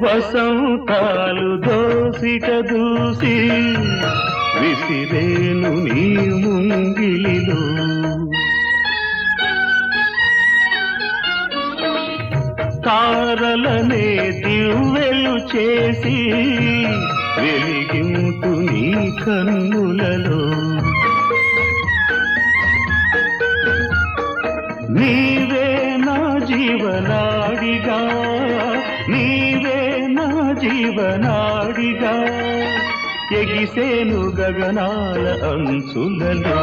వసంతాలు దోసిట దూసి విసిరేను నీ ముంగిలిలో. తారలనే దివ్వెలు చేసి వెలిగింటు నీ కన్నులలో. నీవే నా జీవనాడిగా, నీవే నా జీవనాడిగా, ఎగిసేను గగనాల అంచులలో.